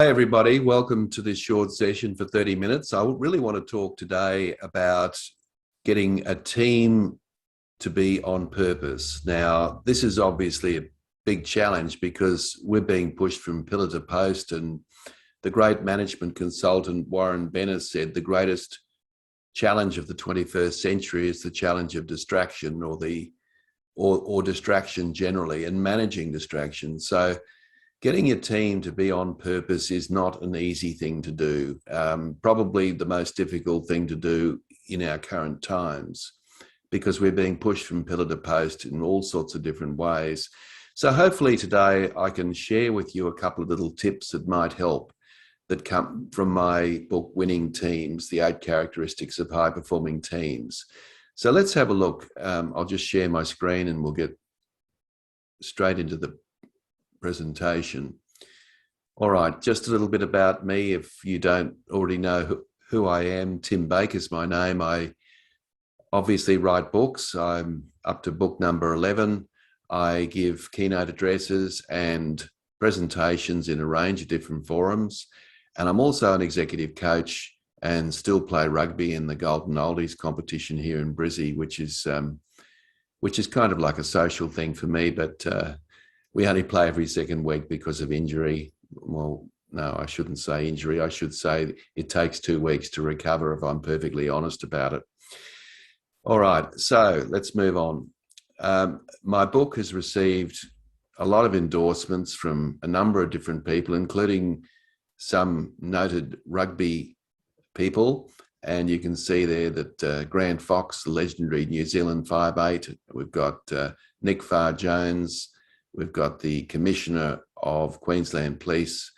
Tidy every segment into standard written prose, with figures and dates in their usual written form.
Hey everybody, welcome to this short session for 30 minutes. I really want to talk today about getting a team to be on purpose. Now, this is obviously a big challenge because we're being pushed from pillar to post, and the great management consultant Warren Bennis said the greatest challenge of the 21st century is the challenge of distraction or distraction generally, and managing distraction. So getting your team to be on purpose is not an easy thing to do. Probably the most difficult thing to do in our current times, because we're being pushed from pillar to post in all sorts of different ways. So hopefully today I can share with you a couple of little tips that might help, that come from my book, Winning Teams, the 8 Characteristics of High-Performing Teams. So let's have a look. I'll just share my screen and we'll get straight into the presentation. All right, just a little bit about me if you don't already know who I am. Tim Baker's my name. I obviously write books. I'm up to book number 11. I give keynote addresses and presentations in a range of different forums. And I'm also an executive coach and still play rugby in the Golden Oldies competition here in Brizzy, which is kind of like a social thing for me, but we only play every second week because of injury. Well, no, I shouldn't say injury. I should say it takes 2 weeks to recover, if I'm perfectly honest about it. All right, so let's move on. My book has received a lot of endorsements from a number of different people, including some noted rugby people. And you can see there that Grant Fox, the legendary New Zealand 5'8", we've got Nick Farr-Jones, we've got the Commissioner of Queensland Police,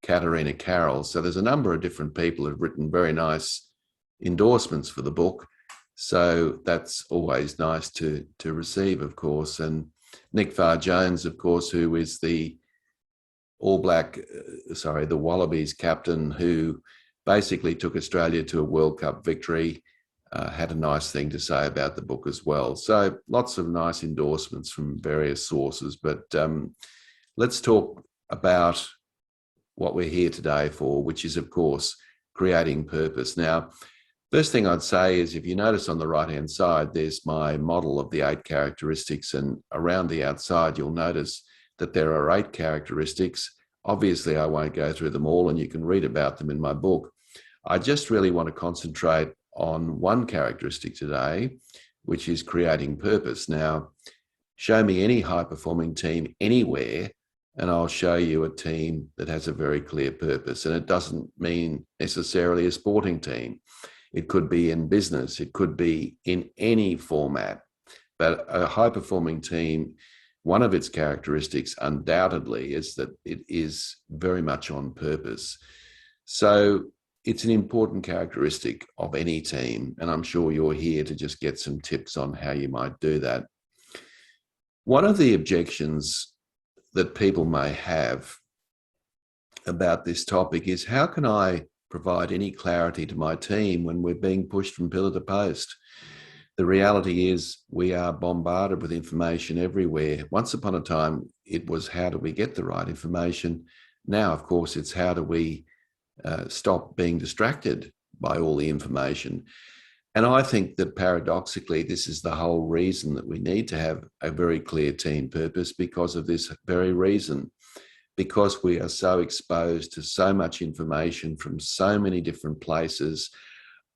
Katarina Carroll. So there's a number of different people who've written very nice endorsements for the book. So that's always nice to receive, of course. And Nick Farr-Jones, of course, who is the the Wallabies captain, who basically took Australia to a World Cup victory, had a nice thing to say about the book as well. So lots of nice endorsements from various sources. But let's talk about what we're here today for, which is, of course, creating purpose. Now, first thing I'd say is, if you notice on the right-hand side, there's my model of the 8 characteristics, and around the outside, you'll notice that there are 8 characteristics. Obviously, I won't go through them all, and you can read about them in my book. I just really want to concentrate on one characteristic today, which is creating purpose. Now, show me any high-performing team anywhere, and I'll show you a team that has a very clear purpose. And it doesn't mean necessarily a sporting team. It could be in business. It could be in any format. But a high-performing team, one of its characteristics undoubtedly is that it is very much on purpose. So it's an important characteristic of any team, and I'm sure you're here to just get some tips on how you might do that. One of the objections that people may have about this topic is, how can I provide any clarity to my team when we're being pushed from pillar to post? The reality is we are bombarded with information everywhere. Once upon a time, it was how do we get the right information? Now, of course, it's how do we stop being distracted by all the information. And I think that paradoxically, this is the whole reason that we need to have a very clear team purpose, because of this very reason. Because we are so exposed to so much information from so many different places,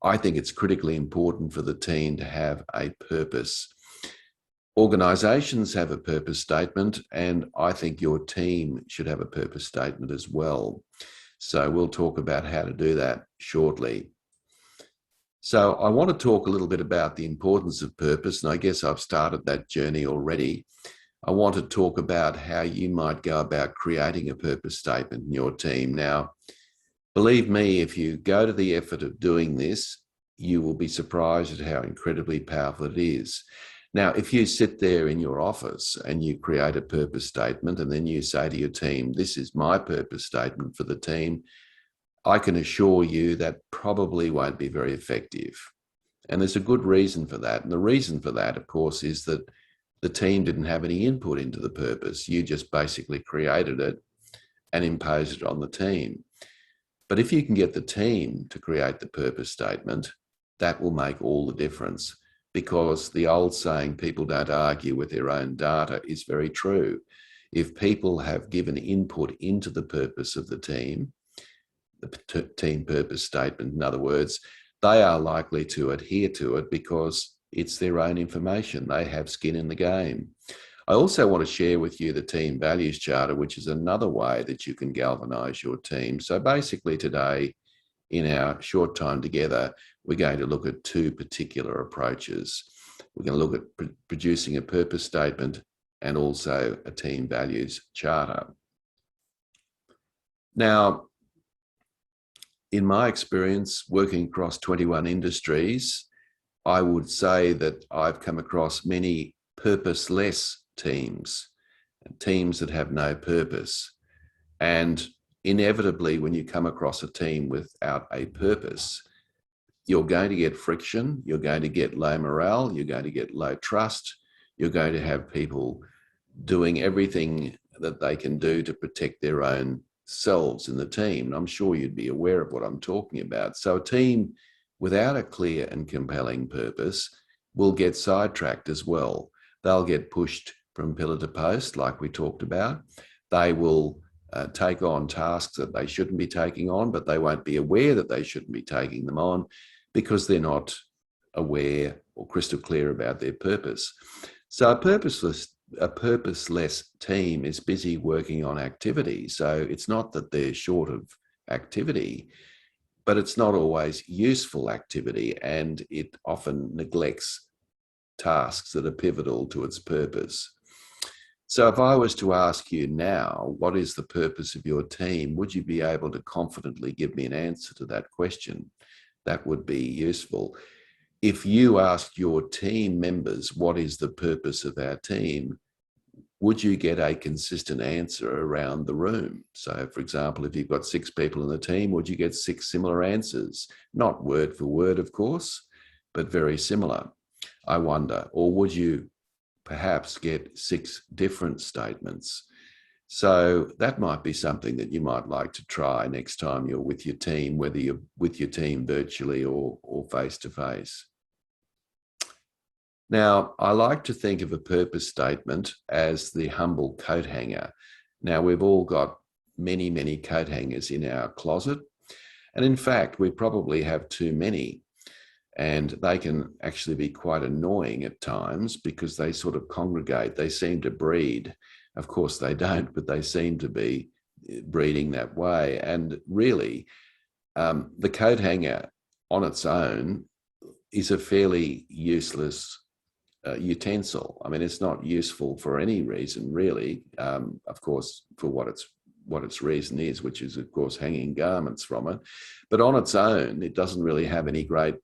I think it's critically important for the team to have a purpose. Organizations have a purpose statement, and I think your team should have a purpose statement as well. So we'll talk about how to do that shortly. So I want to talk a little bit about the importance of purpose, and I guess I've started that journey already. I want to talk about how you might go about creating a purpose statement in your team. Now, believe me, if you go to the effort of doing this, you will be surprised at how incredibly powerful it is. Now, if you sit there in your office and you create a purpose statement and then you say to your team, this is my purpose statement for the team, I can assure you that probably won't be very effective. And there's a good reason for that. And the reason for that, of course, is that the team didn't have any input into the purpose. You just basically created it and impose it on the team. But if you can get the team to create the purpose statement, that will make all the difference, because the old saying, people don't argue with their own data, is very true. If people have given input into the purpose of the team purpose statement, in other words, they are likely to adhere to it because it's their own information. They have skin in the game. I also want to share with you the team values charter, which is another way that you can galvanize your team. So basically today, in our short time together, we're going to look at two particular approaches. We're going to look at producing a purpose statement and also a team values charter. Now, in my experience working across 21 industries, I would say that I've come across many purposeless teams, teams that have no purpose. And inevitably, when you come across a team without a purpose, you're going to get friction, you're going to get low morale, you're going to get low trust, you're going to have people doing everything that they can do to protect their own selves in the team. And I'm sure you'd be aware of what I'm talking about. So a team without a clear and compelling purpose will get sidetracked as well. They'll get pushed from pillar to post, like we talked about. They will take on tasks that they shouldn't be taking on, but they won't be aware that they shouldn't be taking them on because they're not aware or crystal clear about their purpose. So a purposeless team is busy working on activity. So it's not that they're short of activity, but it's not always useful activity, and it often neglects tasks that are pivotal to its purpose. So if I was to ask you now, what is the purpose of your team? Would you be able to confidently give me an answer to that question? That would be useful. If you asked your team members, what is the purpose of our team? Would you get a consistent answer around the room? So for example, if you've got 6 people in the team, would you get 6 similar answers? Not word for word, of course, but very similar, I wonder. Or would you perhaps get 6 different statements? So that might be something that you might like to try next time you're with your team, whether you're with your team virtually or face-to-face. Now, I like to think of a purpose statement as the humble coat hanger. Now, we've all got many, many coat hangers in our closet. And in fact, we probably have too many. And they can actually be quite annoying at times because they sort of congregate. They seem to breed. Of course, they don't, but they seem to be breeding that way. And really, the coat hanger on its own is a fairly useless utensil. I mean, it's not useful for any reason, really. Of course, for what its reason is, which is, of course, hanging garments from it. But on its own, it doesn't really have any great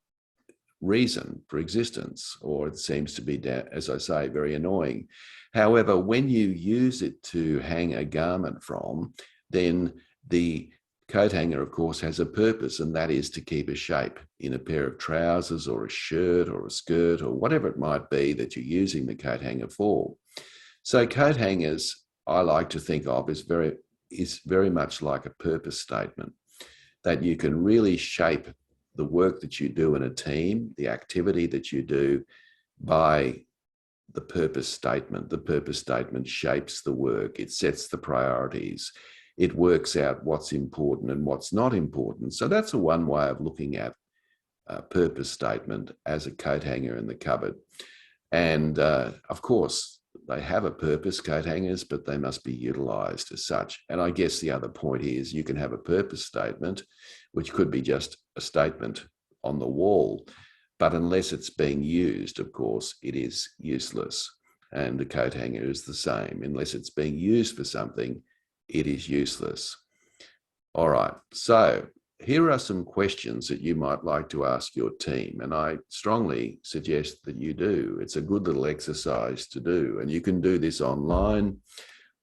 reason for existence, or it seems to be, as I say, very annoying. However, when you use it to hang a garment from, then the coat hanger, of course, has a purpose, and that is to keep a shape in a pair of trousers or a shirt or a skirt or whatever it might be that you're using the coat hanger for. So coat hangers, I like to think of as very much like a purpose statement, that you can really shape the work that you do in a team, the activity that you do, by the purpose statement. The purpose statement shapes the work. It sets the priorities. It works out what's important and what's not important. So that's one way of looking at a purpose statement as a coat hanger in the cupboard. And of course, they have a purpose, coat hangers, but they must be utilized as such. And I guess the other point is you can have a purpose statement, which could be just a statement on the wall, but unless it's being used, of course, it is useless. And the coat hanger is the same. Unless it's being used for something, it is useless. All right, so here are some questions that you might like to ask your team, and I strongly suggest that you do. It's a good little exercise to do, and you can do this online,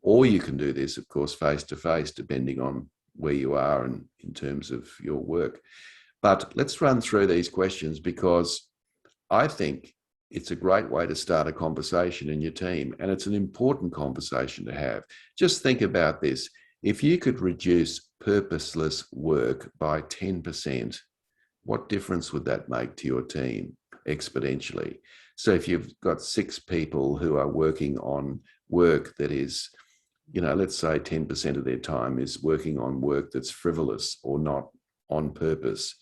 or you can do this, of course, face-to-face, depending on where you are and in terms of your work. But let's run through these questions, because I think it's a great way to start a conversation in your team, and it's an important conversation to have. Just think about this. If you could reduce purposeless work by 10%, what difference would that make to your team exponentially? So if you've got 6 people who are working on work that is, let's say 10% of their time is working on work that's frivolous or not on purpose.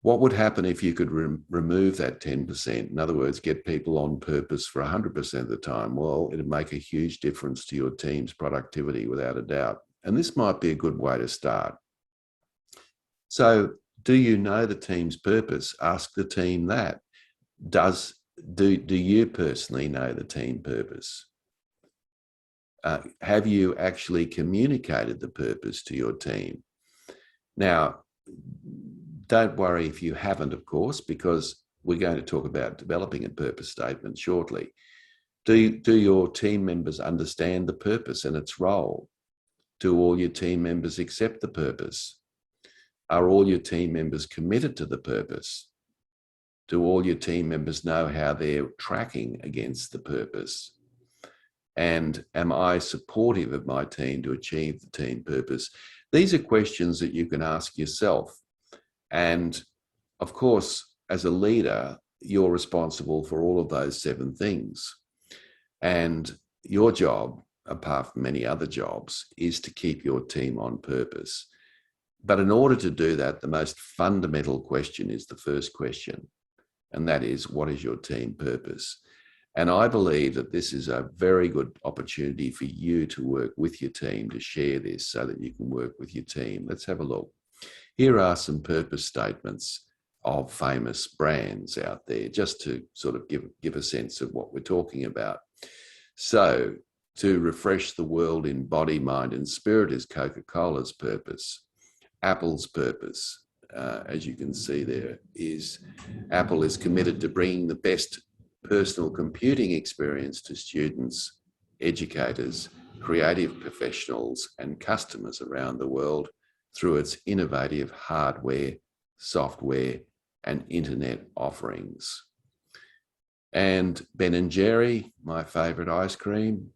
What would happen if you could remove that 10%? In other words, get people on purpose for 100% of the time? Well, it'd make a huge difference to your team's productivity without a doubt. And this might be a good way to start. So, do you know the team's purpose? Ask the team that. Do you personally know the team purpose? Have you actually communicated the purpose to your team? Now, don't worry if you haven't, of course, because we're going to talk about developing a purpose statement shortly. Do your team members understand the purpose and its role? Do all your team members accept the purpose? Are all your team members committed to the purpose? Do all your team members know how they're tracking against the purpose? And am I supportive of my team to achieve the team purpose? These are questions that you can ask yourself. And of course, as a leader, you're responsible for all of those 7 things. And your job, apart from many other jobs, is to keep your team on purpose. But in order to do that, the most fundamental question is the first question. And that is, what is your team purpose? And I believe that this is a very good opportunity for you to work with your team to share this so that you can work with your team. Let's have a look. Here are some purpose statements of famous brands out there, just to sort of give a sense of what we're talking about. So, to refresh the world in body, mind, and spirit is Coca-Cola's purpose. Apple's purpose, as you can see there, is Apple is committed to bringing the best personal computing experience to students, educators, creative professionals, and customers around the world through its innovative hardware, software, and internet offerings. And Ben & Jerry, my favorite ice cream,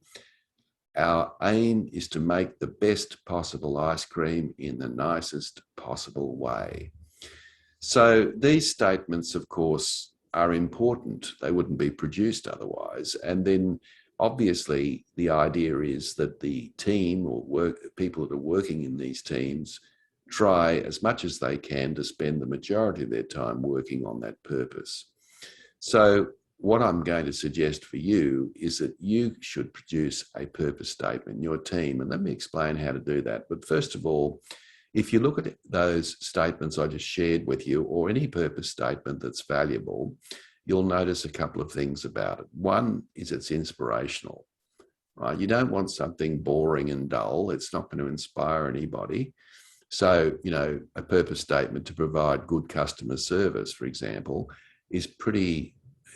our aim is to make the best possible ice cream in the nicest possible way. So these statements, of course, are important. They wouldn't be produced otherwise. And then obviously the idea is that the team or people that are working in these teams try as much as they can to spend the majority of their time working on that purpose. So what I'm going to suggest for you is that you should produce a purpose statement in your team. And let me explain how to do that. But first of all, if you look at those statements I just shared with you, or any purpose statement that's valuable, you'll notice a couple of things about it. One is it's inspirational, right? You don't want something boring and dull. It's not going to inspire anybody. So, a purpose statement to provide good customer service, for example, is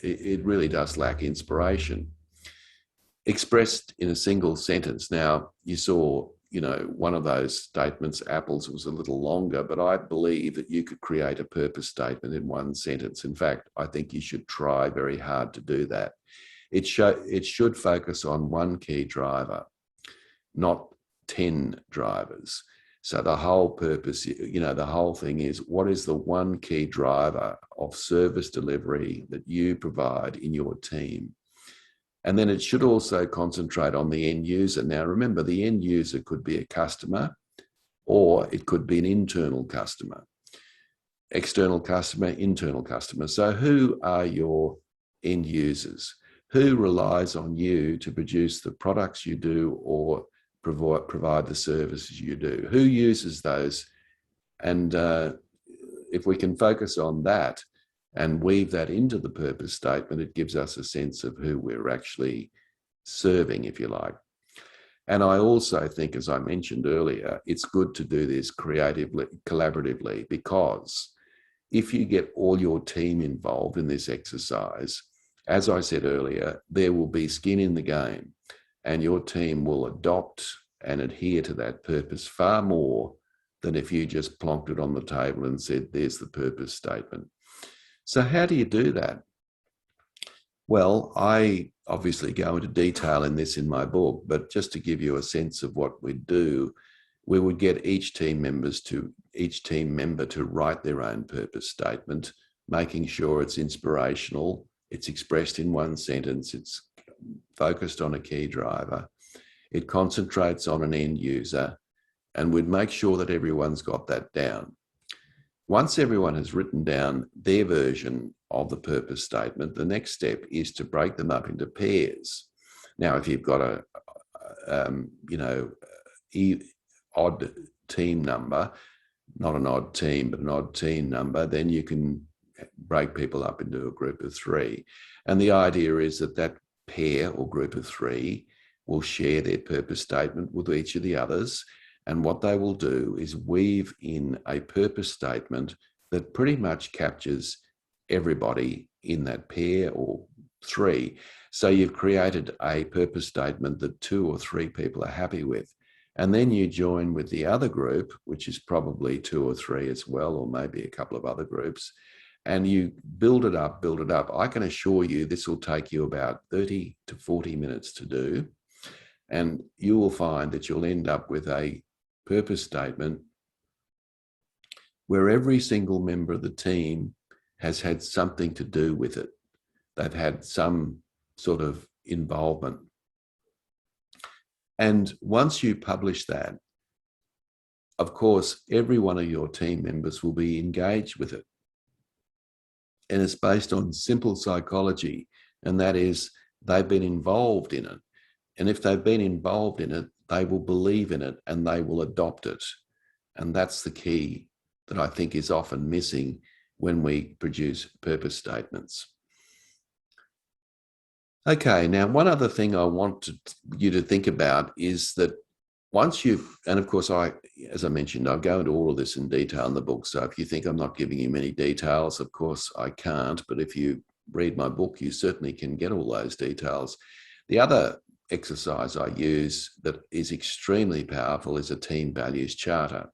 it really does lack inspiration. Expressed in a single sentence. Now, you saw, one of those statements, Apple's, was a little longer, but I believe that you could create a purpose statement in one sentence. In fact, I think you should try very hard to do that. It should focus on one key driver, not 10 drivers. So the whole purpose, the whole thing is, what is the one key driver of service delivery that you provide in your team? And then it should also concentrate on the end user. Now, remember, the end user could be a customer, or it could be an internal customer, external customer, internal customer. So who are your end users? Who relies on you to produce the products you do or provide the services you do? Who uses those? And if we can focus on that and weave that into the purpose statement, it gives us a sense of who we're actually serving, if you like. And I also think, as I mentioned earlier, it's good to do this creatively, collaboratively, because if you get all your team involved in this exercise, as I said earlier, there will be skin in the game, and your team will adopt and adhere to that purpose far more than if you just plonked it on the table and said, there's the purpose statement. So how do you do that? Well, I obviously go into detail in this in my book, but just to give you a sense of what we do, we would get each team member to write their own purpose statement, making sure it's inspirational, it's expressed in one sentence, it's focused on a key driver, it concentrates on an end user, and we'd make sure that everyone's got that down. Once everyone has written down their version of the purpose statement, the next step is to break them up into pairs. Now, if you've got a odd team number, not an odd team, but an odd team number, then you can break people up into a group of three. And the idea is that that pair or group of three will share their purpose statement with each of the others. And what they will do is weave in a purpose statement that pretty much captures everybody in that pair or three. So you've created a purpose statement that 2 or 3 people are happy with. And then you join with the other group, which is probably 2 or 3 as well, or maybe a couple of other groups, and you build it up, build it up. I can assure you this will take you about 30 to 40 minutes to do. And you will find that you'll end up with a purpose statement where every single member of the team has had something to do with it. They've had some sort of involvement. And once you publish that, of course, every one of your team members will be engaged with it. And it's based on simple psychology, and that is they've been involved in it. And if they've been involved in it, they will believe in it and they will adopt it. And that's the key that I think is often missing when we produce purpose statements. Okay, now one other thing I want you to think about is that once you've, and of course, as I mentioned, I go into all of this in detail in the book. So if you think I'm not giving you many details, of course I can't. But if you read my book, you certainly can get all those details. The other exercise I use that is extremely powerful is a team values charter.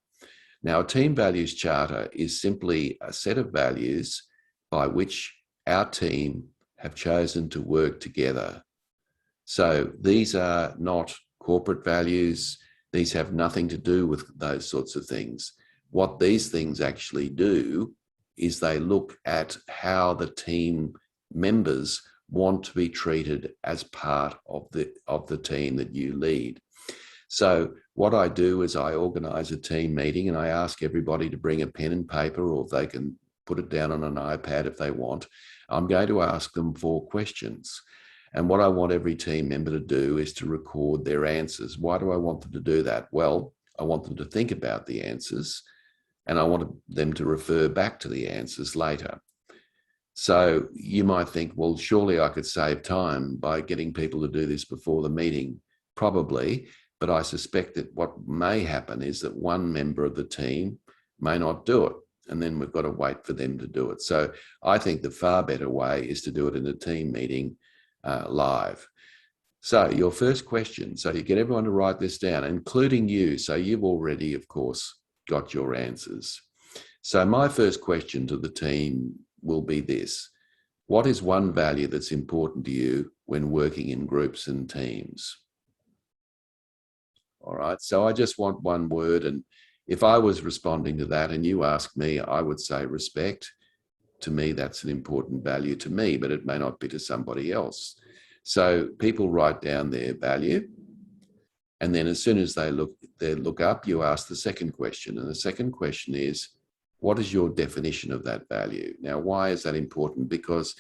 Now, a team values charter is simply a set of values by which our team have chosen to work together. So these are not corporate values. These have nothing to do with those sorts of things. What these things actually do is they look at how the team members want to be treated as part of the team that you lead. So what I do is I organize a team meeting and I ask everybody to bring a pen and paper, or they can put it down on an iPad if they want. I'm going to ask them 4 questions. And what I want every team member to do is to record their answers. Why do I want them to do that? Well, I want them to think about the answers, and I want them to refer back to the answers later. So you might think, well, surely I could save time by getting people to do this before the meeting. Probably, but I suspect that what may happen is that one member of the team may not do it, and then we've got to wait for them to do it. So I think the far better way is to do it in a team meeting live. So your first question, so you get everyone to write this down, including you. So you've already, of course, got your answers. So my first question to the team will be this: what is one value that's important to you when working in groups and teams? All right, so I just want one word, and if I was responding to that and you ask me, I would say respect. To me, that's an important value to me, but it may not be to somebody else. So people write down their value, and then as soon as they look up, you ask the second question. And the second question is, what is your definition of that value? Now, why is that important? Because,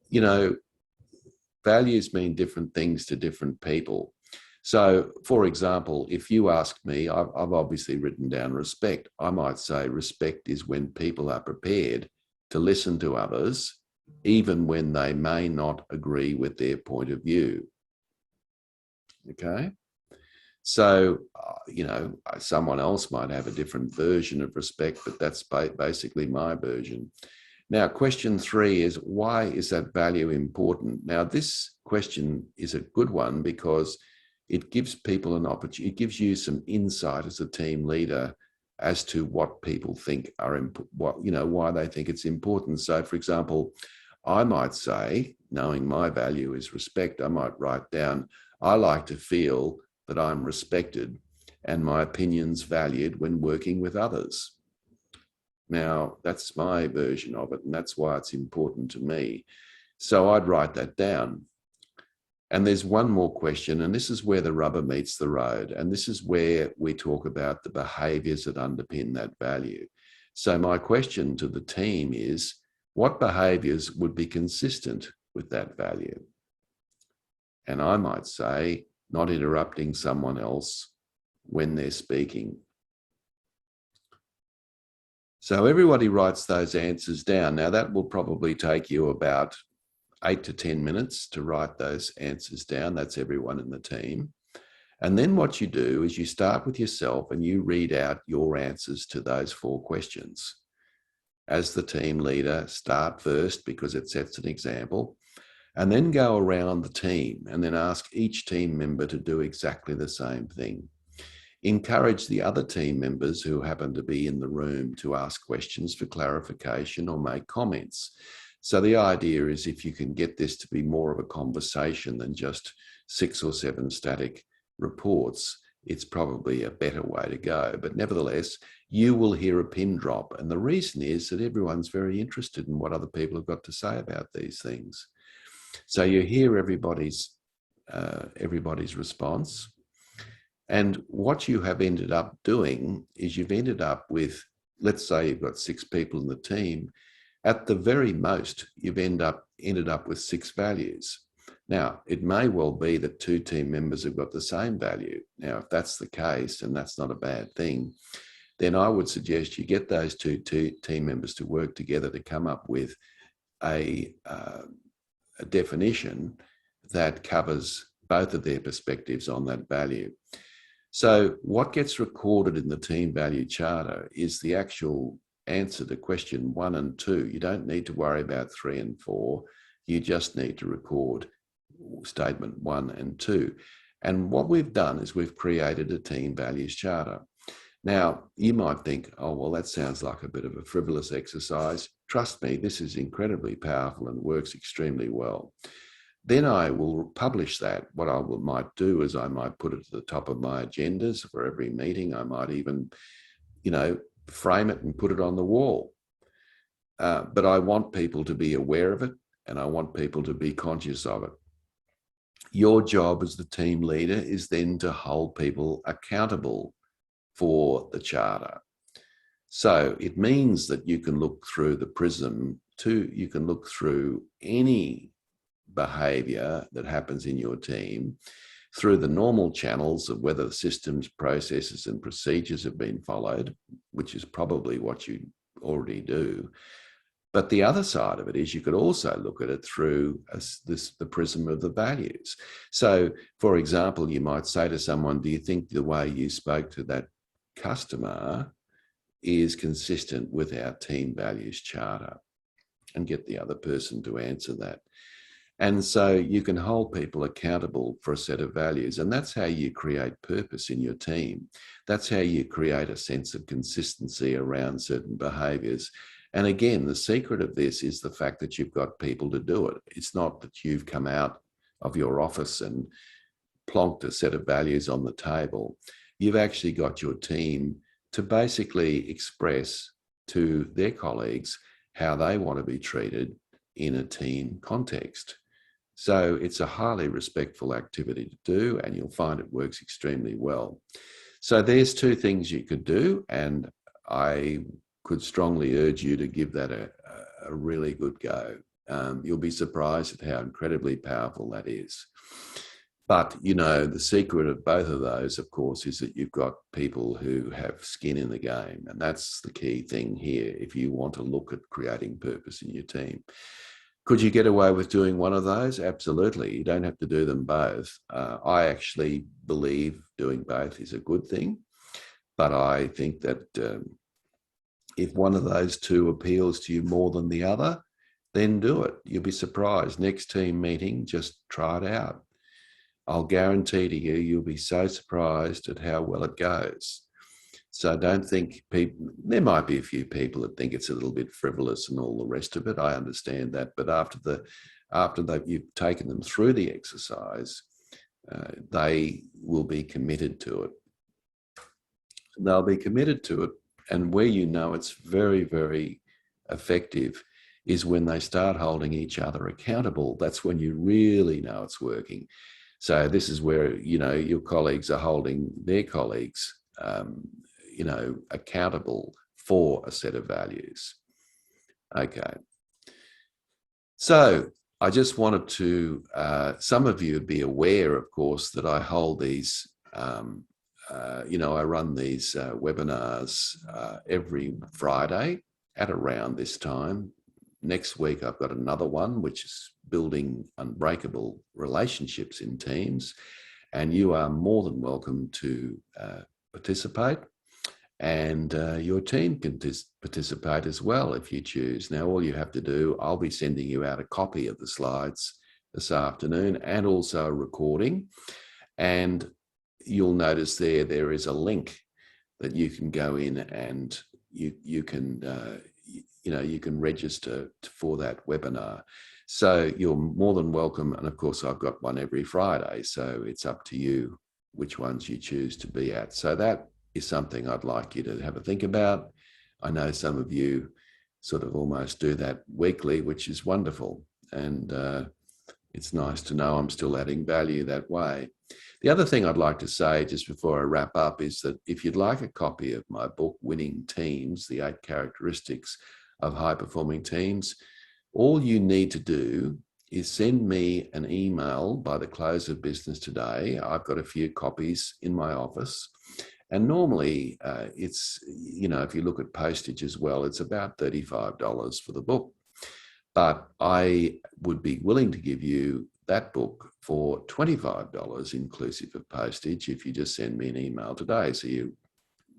you know, values mean different things to different people. So, for example, if you ask me, I've obviously written down respect. I might say respect is when people are prepared to listen to others, even when they may not agree with their point of view. Okay? So, you know, someone else might have a different version of respect, but that's basically my version. Now, question 3 is, why is that value important? Now, this question is a good one because it gives people an opportunity, it gives you some insight as a team leader as to what people think are important, why they think it's important. So, for example, I might say, knowing my value is respect, I might write down, I like to feel that I'm respected and my opinions valued when working with others. Now, that's my version of it, and that's why it's important to me. So I'd write that down. And there's one more question, and this is where the rubber meets the road. And this is where we talk about the behaviors that underpin that value. So my question to the team is, what behaviors would be consistent with that value? And I might say, not interrupting someone else when they're speaking. So everybody writes those answers down. Now that will probably take you about 8 to 10 minutes to write those answers down. That's everyone in the team. And then what you do is you start with yourself and you read out your answers to those 4 questions. As the team leader, start first because it sets an example, and then go around the team and then ask each team member to do exactly the same thing. Encourage the other team members who happen to be in the room to ask questions for clarification or make comments. So the idea is, if you can get this to be more of a conversation than just 6 or 7 static reports, it's probably a better way to go. But nevertheless, you will hear a pin drop. And the reason is that everyone's very interested in what other people have got to say about these things. So you hear everybody's response. And what you have ended up doing is you've ended up with, let's say you've got 6 people in the team. At the very most, you've ended up with 6 values. Now, it may well be that 2 team members have got the same value. Now, if that's the case, and that's not a bad thing, then I would suggest you get those two team members to work together to come up with a definition that covers both of their perspectives on that value. So what gets recorded in the team value charter is the actual answer to question 1 and 2. You don't need to worry about 3 and 4. You just need to record statement 1 and 2. And what we've done is we've created a team values charter. Now, you might think, oh, well, that sounds like a bit of a frivolous exercise. Trust me, this is incredibly powerful and works extremely well. Then I will publish that. What I might do is I might put it to the top of my agendas for every meeting. I might even, frame it and put it on the wall. But I want people to be aware of it, and I want people to be conscious of it. Your job as the team leader is then to hold people accountable for the charter. So it means that you can look through the prism you can look through any behavior that happens in your team through the normal channels of whether the systems, processes, and procedures have been followed, which is probably what you already do. But the other side of it is you could also look at it through the prism of the values. So, for example, you might say to someone, do you think the way you spoke to that customer is consistent with our team values charter? And get the other person to answer that. And so you can hold people accountable for a set of values. And that's how you create purpose in your team. That's how you create a sense of consistency around certain behaviors. And again, the secret of this is the fact that you've got people to do it. It's not that you've come out of your office and plonked a set of values on the table. You've actually got your team to basically express to their colleagues how they want to be treated in a team context. So it's a highly respectful activity to do, and you'll find it works extremely well. So there's 2 things you could do, and I could strongly urge you to give that a really good go. You'll be surprised at how incredibly powerful that is. But, the secret of both of those, of course, is that you've got people who have skin in the game. And that's the key thing here if you want to look at creating purpose in your team. Could you get away with doing one of those? Absolutely. You don't have to do them both. I actually believe doing both is a good thing. But I think that if one of those 2 appeals to you more than the other, then do it. You'll be surprised. Next team meeting, just try it out. I'll guarantee to you, you'll be so surprised at how well it goes. So I don't think people, there might be a few people that think it's a little bit frivolous and all the rest of it. I understand that. But after you've taken them through the exercise, they will be committed to it. They'll be committed to it. And where you know it's very, very effective is when they start holding each other accountable. That's when you really know it's working. So this is where, your colleagues are holding their colleagues, accountable for a set of values. Okay. So I just wanted to, some of you be aware, of course, that I hold these, I run these webinars every Friday at around this time. Next week, I've got another one, which is building unbreakable relationships in teams. And you are more than welcome to participate. And your team can participate as well if you choose. Now, all you have to do, I'll be sending you out a copy of the slides this afternoon and also a recording. And you'll notice there is a link that you can go in and you can register for that webinar. So you're more than welcome. And of course, I've got one every Friday. So it's up to you which ones you choose to be at. So that is something I'd like you to have a think about. I know some of you sort of almost do that weekly, which is wonderful. And it's nice to know I'm still adding value that way. The other thing I'd like to say just before I wrap up is that if you'd like a copy of my book, Winning Teams, the 8 Characteristics of High-Performing Teams, all you need to do is send me an email by the close of business today. I've got a few copies in my office. And normally it's, if you look at postage as well, it's about $35 for the book. But I would be willing to give you that book for $25 inclusive of postage if you just send me an email today. So you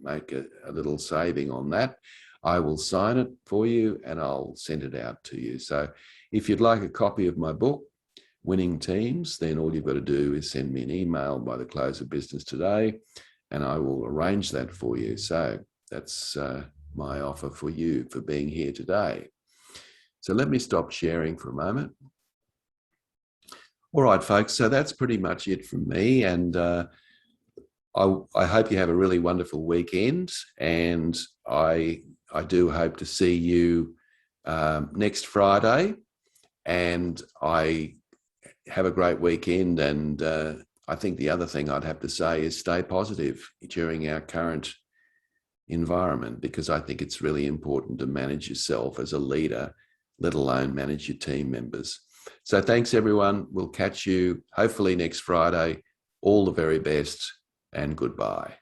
make a little saving on that. I will sign it for you and I'll send it out to you. So if you'd like a copy of my book, Winning Teams, then all you've got to do is send me an email by the close of business today and I will arrange that for you. So that's my offer for you for being here today. So let me stop sharing for a moment. All right, folks, so that's pretty much it from me. And I hope you have a really wonderful weekend. And I do hope to see you next Friday. And I have a great weekend. And I think the other thing I'd have to say is stay positive during our current environment, because I think it's really important to manage yourself as a leader, let alone manage your team members. So thanks, everyone. We'll catch you hopefully next Friday. All the very best and goodbye.